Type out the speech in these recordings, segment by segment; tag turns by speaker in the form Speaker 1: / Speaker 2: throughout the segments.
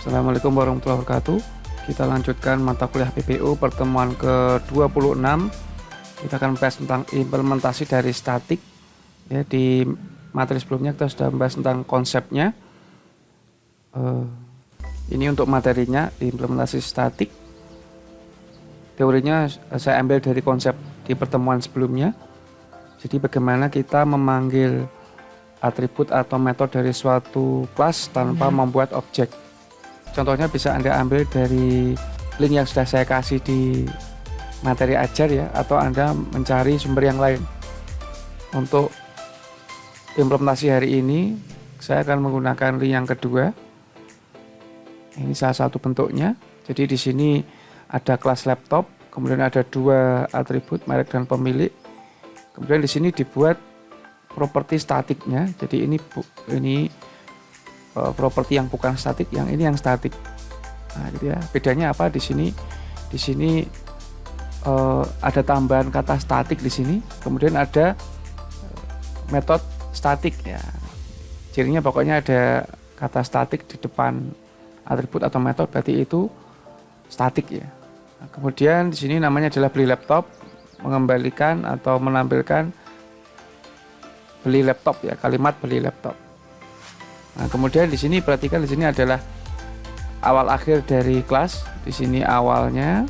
Speaker 1: Assalamualaikum warahmatullahi wabarakatuh. Kita lanjutkan mata kuliah PPU pertemuan ke-26. Kita akan membahas tentang implementasi dari statik. Ya, di materi sebelumnya kita sudah membahas tentang konsepnya. Ini untuk materinya, implementasi statik. Teorinya saya ambil dari konsep di pertemuan sebelumnya. Jadi bagaimana kita memanggil atribut atau metode dari suatu kelas tanpa membuat objek. Contohnya bisa Anda ambil dari link yang sudah saya kasih di materi ajar ya, atau Anda mencari sumber yang lain. Untuk implementasi hari ini saya akan menggunakan link yang kedua. Ini salah satu bentuknya. Jadi di sini ada kelas laptop, kemudian ada dua atribut merek dan pemilik. Kemudian di sini dibuat properti statiknya. Jadi ini properti yang bukan statik, yang ini yang statik. Nah, gitu ya. Bedanya apa di sini? Di sini ada tambahan kata statik di sini, kemudian ada metode statik ya. Cirinya pokoknya ada kata statik di depan atribut atau metode, berarti itu statik ya. Nah, kemudian di sini namanya adalah beli laptop, mengembalikan atau menampilkan beli laptop ya, kalimat beli laptop. Nah, kemudian di sini perhatikan, di sini adalah awal akhir dari kelas. Di sini awalnya,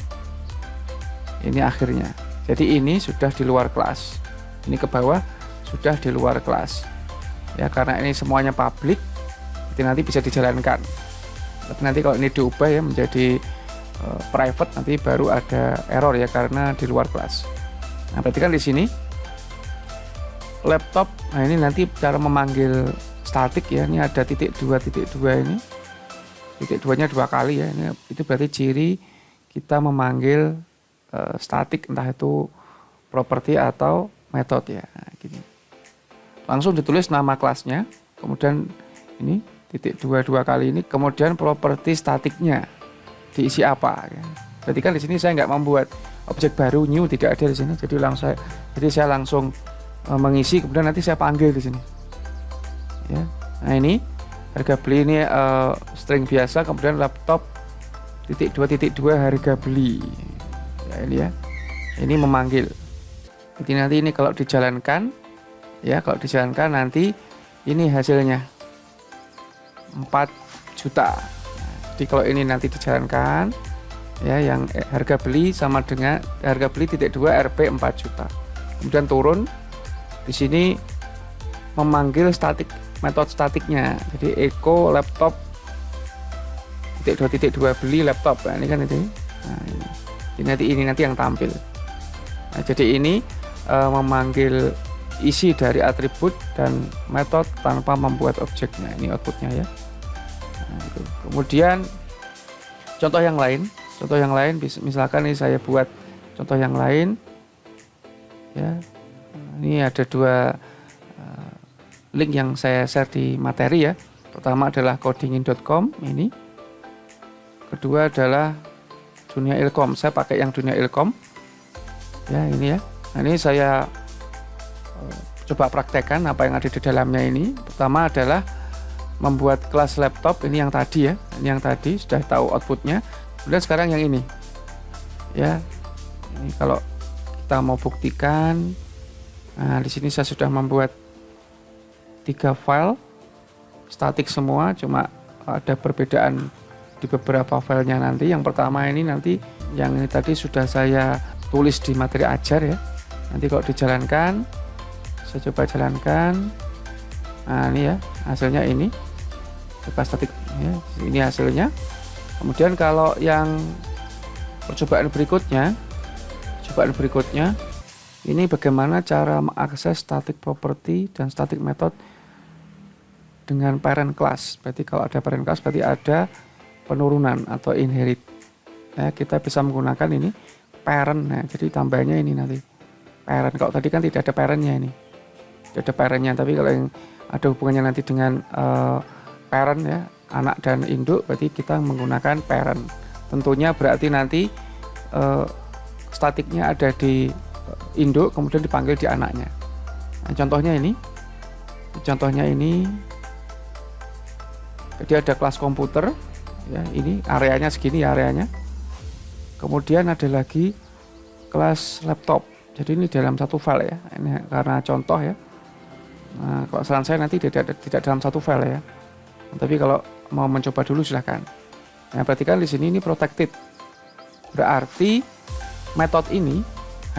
Speaker 1: ini akhirnya. Jadi ini sudah di luar kelas. Ini ke bawah sudah di luar kelas. Ya, karena ini semuanya public, jadi nanti bisa dijalankan. Tapi nanti kalau ini diubah ya menjadi private, nanti baru ada error ya karena di luar kelas. Nah, perhatikan di sini laptop. Nah, ini nanti cara memanggil statik ya, ini ada titik dua ini, titik duanya dua kali ya, ini itu berarti ciri kita memanggil statik, entah itu properti atau metode ya. Nah, gini. Langsung ditulis nama kelasnya, kemudian ini titik dua kali ini, kemudian properti statiknya diisi apa ya. Berarti kan di sini saya nggak membuat objek baru new, tidak ada di sini, jadi saya langsung mengisi, kemudian nanti saya panggil di sini. Ya. Nah, ini harga beli ini string biasa, kemudian laptop titik dua harga beli. Ya, ini ya. Ini memanggil. Jadi nanti ini kalau dijalankan ya, nanti ini hasilnya 4 juta. Jadi kalau ini nanti dijalankan ya, yang harga beli sama dengan harga beli titik 2 Rp 4 juta. Kemudian turun di sini memanggil statik, metode statiknya. Jadi echo laptop titik dua beli laptop. Nah, ini kan itu. Nah, ini nanti yang tampil. Nah, jadi ini memanggil isi dari atribut dan metode tanpa membuat objeknya. Ini outputnya ya. Nah, itu. Kemudian contoh yang lain misalkan ini saya buat contoh yang lain ya. Ini ada dua link yang saya share di materi ya. Pertama adalah codingin.com ini. Kedua adalah Dunia Ilkom. Saya pakai yang Dunia Ilkom. Ya, ini ya. Nah, ini saya coba praktekkan apa yang ada di dalamnya ini. Pertama adalah membuat kelas laptop, ini yang tadi ya. Ini yang tadi sudah tahu outputnya. Kemudian sekarang yang ini. Ya. Ini kalau kita mau buktikan, nah, di sini saya sudah membuat 3 file statik semua, cuma ada perbedaan di beberapa filenya nanti. Yang pertama ini nanti, yang ini tadi sudah saya tulis di materi ajar ya. Nanti kalau dijalankan, saya coba jalankan. Nah, ini ya hasilnya ini. Coba statik ya, ini hasilnya. Kemudian kalau yang percobaan berikutnya, ini bagaimana cara mengakses static property dan static method dengan parent class. Berarti kalau ada parent class berarti ada penurunan atau inherit. Nah, kita bisa menggunakan ini parent. Nah, jadi tambahnya ini nanti parent. Kalau tadi kan tidak ada parentnya ini. Tidak ada parentnya, tapi kalau yang ada hubungannya nanti dengan parent ya, anak dan induk, berarti kita menggunakan parent. Tentunya berarti nanti statiknya ada di induk, kemudian dipanggil di anaknya. Nah, contohnya ini, jadi ada kelas komputer, ya, ini areanya segini ya areanya. Kemudian ada lagi kelas laptop. Jadi ini dalam satu file ya. Ini karena contoh ya. Nah, kalau saran saya nanti tidak dalam satu file ya. Tapi kalau mau mencoba dulu silahkan. Nah, perhatikan di sini ini protected. Berarti metode ini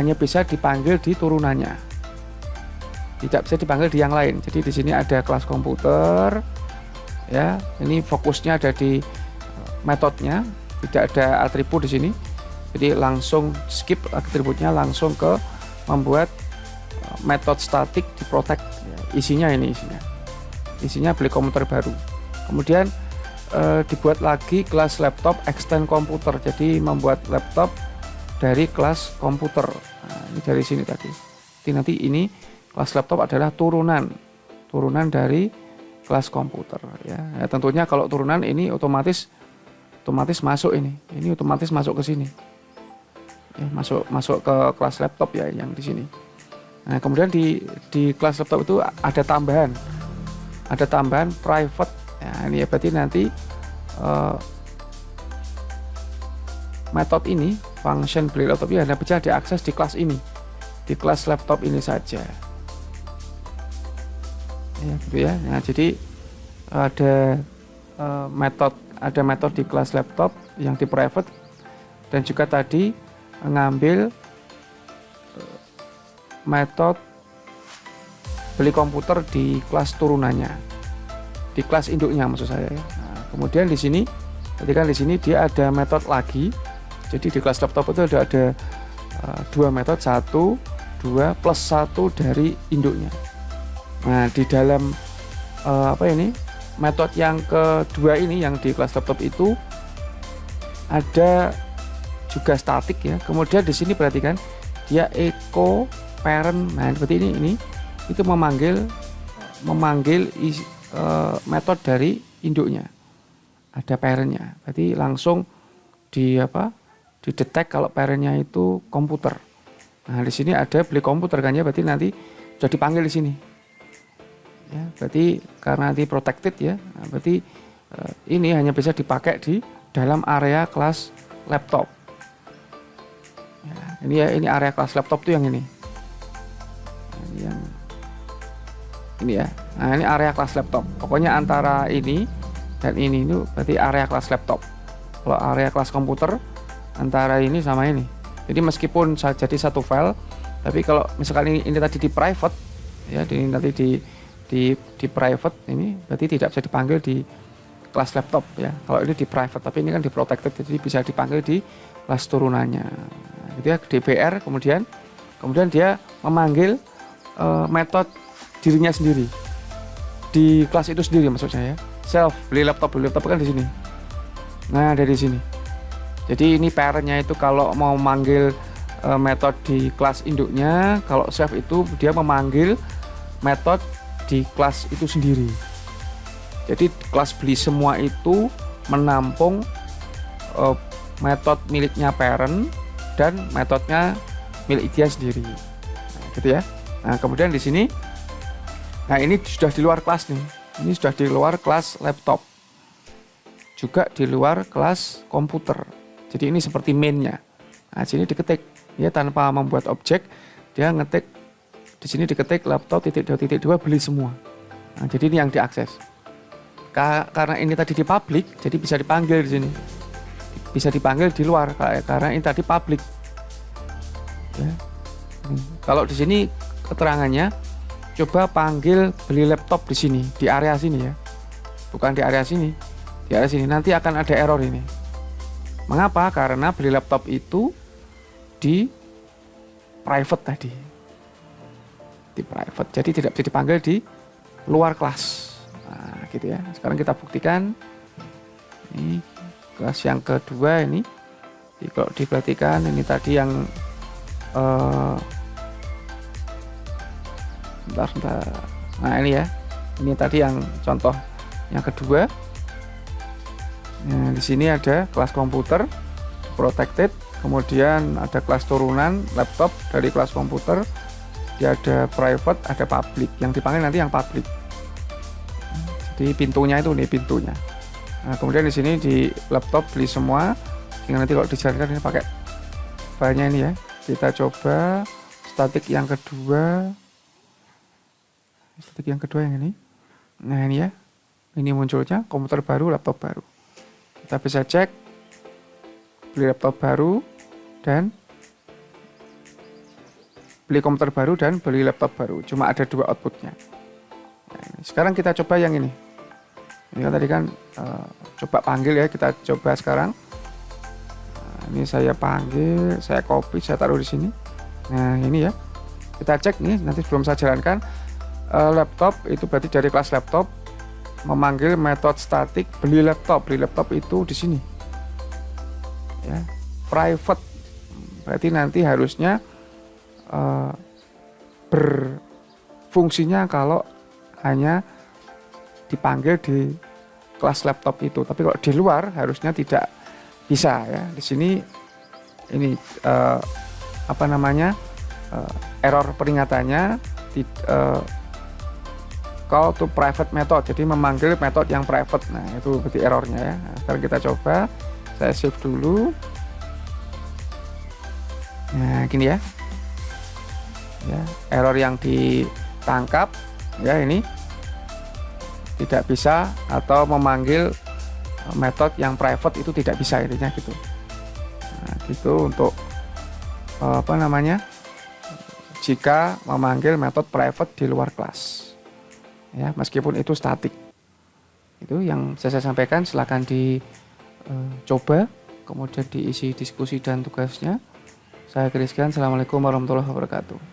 Speaker 1: hanya bisa dipanggil di turunannya. Tidak bisa dipanggil di yang lain. Jadi di sini ada kelas komputer. Ya, ini fokusnya ada di metodenya, tidak ada atribut di sini. Jadi langsung skip atributnya, langsung ke membuat metode statik di protect. Isinya ini isinya beli komputer baru. Kemudian dibuat lagi kelas laptop extend komputer. Jadi membuat laptop dari kelas komputer. Nah, ini dari sini tadi. Jadi nanti ini kelas laptop adalah turunan dari kelas komputer ya. Ya tentunya kalau turunan ini otomatis masuk ini otomatis masuk ke sini. Ya, masuk ke kelas laptop ya yang di sini. Nah, kemudian di kelas laptop itu ada tambahan private. Ya, ini ya berarti nanti metode ini function beli laptop ini hanya bisa diakses di kelas ini, di kelas laptop ini saja. Ya, gitu ya. Nah, jadi ada metode di kelas laptop yang di private, dan juga tadi ngambil metode beli komputer di kelas turunannya, di kelas induknya maksud saya ya. Nah, kemudian di sini ketika di sini dia ada metode lagi. Jadi di kelas laptop itu ada dua metode, 1, 2 plus 1 dari induknya. Nah, di dalam metode yang kedua ini yang di kelas laptop itu ada juga statik ya. Kemudian di sini perhatikan dia echo parent. Nah, seperti ini itu memanggil metode dari induknya. Ada parentnya. Berarti langsung didetek kalau parentnya itu komputer. Nah, di sini ada beli komputer kan ya, berarti nanti sudah dipanggil di sini. Ya, berarti karena nanti protected ya. Nah, berarti ini hanya bisa dipakai di dalam area kelas laptop. Ya, ini area kelas laptop tuh yang ini. Ini ya. Nah, ini area kelas laptop. Pokoknya antara ini dan ini itu berarti area kelas laptop. Kalau area kelas komputer antara ini sama ini. Jadi meskipun jadi satu file, tapi kalau misalkan ini tadi di private ya, ini nanti di private ini berarti tidak bisa dipanggil di kelas laptop ya. Kalau ini di private, tapi ini kan di protected, jadi bisa dipanggil di kelas turunannya. Nah, gitu ya, DPR kemudian dia memanggil metode dirinya sendiri di kelas itu sendiri maksud saya. Self beli laptop kan di sini. Nah, dari sini. Jadi ini parentnya itu kalau mau manggil metode di kelas induknya, kalau self itu dia memanggil metode di kelas itu sendiri. Jadi kelas beli semua itu menampung metode miliknya parent dan metodenya milik dia sendiri. Nah, gitu ya. Nah, kemudian di sini, nah ini sudah di luar kelas nih. Ini sudah di luar kelas laptop. Juga di luar kelas komputer. Jadi ini seperti mainnya. Nah, sini diketik ya tanpa membuat objek, dia ngetik di sini diketik laptop .2.2 beli semua. Nah, jadi ini yang diakses. Karena ini tadi di public, jadi bisa dipanggil di sini. Bisa dipanggil di luar karena ini tadi public. Ya. Kalau di sini keterangannya, coba panggil beli laptop di sini, di area sini ya. Bukan di area sini. Di area sini nanti akan ada error ini. Mengapa? Karena beli laptop itu di private tadi. Di private. Jadi tidak bisa dipanggil di luar kelas. Nah, gitu ya. Sekarang kita buktikan. Ini kelas yang kedua ini. Kalau diperhatikan ini tadi yang bentar. Nah, ini ya. Ini tadi yang contoh yang kedua. Nah, di sini ada kelas komputer protected, kemudian ada kelas turunan laptop dari kelas komputer, dia ada private, ada public. Yang dipanggil nanti yang public. Jadi pintunya itu nih pintunya. Nah, kemudian di sini di laptop beli semua, sehingga nanti kalau dijalankan ini pakai filenya ini ya. Kita coba statik yang kedua yang ini. Nah ini ya, ini munculnya komputer baru, laptop baru. Kita bisa cek beli laptop baru dan beli komputer baru dan beli laptop baru. Cuma ada 2 outputnya. Nah, sekarang kita coba yang ini. Ini kan tadi kan coba panggil ya, kita coba sekarang. Nah, ini saya panggil, saya copy, saya taruh di sini. Nah ini ya, kita cek nih, nanti sebelum saya jalankan. Laptop itu berarti dari kelas laptop memanggil metode statik beli laptop itu di sini ya, private, berarti nanti harusnya berfungsinya kalau hanya dipanggil di kelas laptop itu, tapi kalau di luar harusnya tidak bisa ya. Di sini ini error peringatannya call to private method, jadi memanggil metode yang private. Nah itu berarti errornya ya. Nah, sekarang kita coba, saya save dulu. Nah gini ya, error yang ditangkap ya, ini tidak bisa atau memanggil metode yang private itu tidak bisa, intinya gitu. Nah gitu untuk jika memanggil metode private di luar kelas ya, meskipun itu statik. Itu yang saya sampaikan, silakan dicoba, kemudian diisi diskusi dan tugasnya. Saya Christian, assalamualaikum warahmatullahi wabarakatuh.